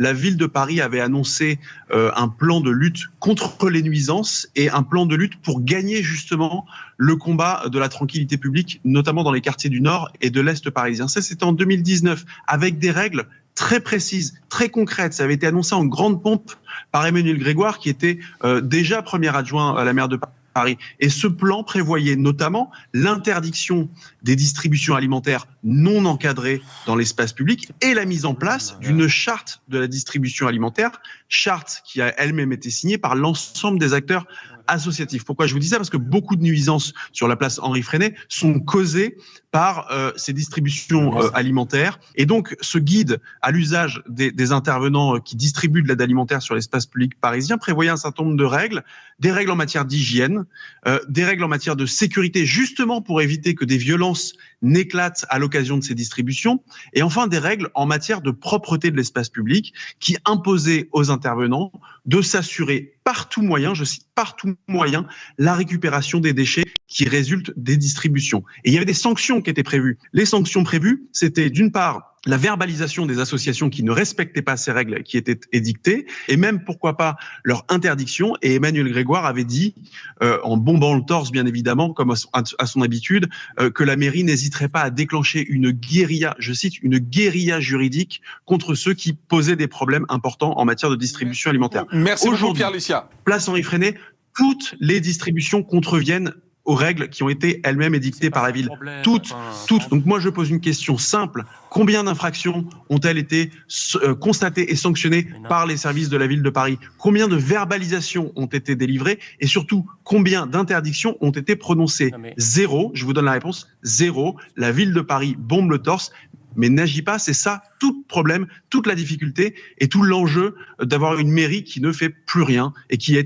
la ville de Paris avait annoncé un plan de lutte contre les nuisances et un plan de lutte pour gagner justement le combat de la tranquillité publique, notamment dans les quartiers du Nord et de l'Est parisien. Ça, c'était en 2019, avec des règles très précises, très concrètes. Ça avait été annoncé en grande pompe par Emmanuel Grégoire, qui était déjà premier adjoint à la maire de Paris. Et ce plan prévoyait notamment l'interdiction des distributions alimentaires non encadrées dans l'espace public et la mise en place d'une charte de la distribution alimentaire, charte qui a elle-même été signée par l'ensemble des acteurs associatifs. Pourquoi je vous dis ça? Parce que beaucoup de nuisances sur la place Henri Freinet sont causées par ces distributions alimentaires. Et donc, ce guide à l'usage des intervenants qui distribuent de l'aide alimentaire sur l'espace public parisien prévoyait un certain nombre de règles, des règles en matière d'hygiène, des règles en matière de sécurité, justement pour éviter que des violences n'éclatent à l'occasion de ces distributions, et enfin des règles en matière de propreté de l'espace public qui imposaient aux intervenants de s'assurer par tout moyen, je cite par tout moyen, la récupération des déchets qui résultent des distributions. Et il y avait des sanctions qui étaient prévues. Les sanctions prévues, c'était d'une part la verbalisation des associations qui ne respectaient pas ces règles qui étaient édictées, et même, pourquoi pas, leur interdiction. Et Emmanuel Grégoire avait dit, en bombant le torse bien évidemment, comme à son habitude, que la mairie n'hésiterait pas à déclencher une guérilla, je cite, une guérilla juridique contre ceux qui posaient des problèmes importants en matière de distribution alimentaire. Merci beaucoup, Pierre Licia. Place Henri Freinet, toutes les distributions contreviennent aux règles qui ont été elles-mêmes édictées par la ville. Toutes. Donc moi, je pose une question simple. Combien d'infractions ont-elles été constatées et sanctionnées par les services de la ville de Paris? Combien de verbalisations ont été délivrées? Et surtout, combien d'interdictions ont été prononcées? Zéro. Je vous donne la réponse. Zéro. La ville de Paris bombe le torse, mais n'agit pas. C'est ça tout le problème, toute la difficulté et tout l'enjeu d'avoir une mairie qui ne fait plus rien et qui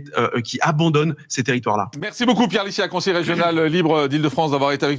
abandonne ces territoires-là. Merci beaucoup, Pierre Licia, conseiller régional libre d'Île-de-France, d'avoir été avec nous.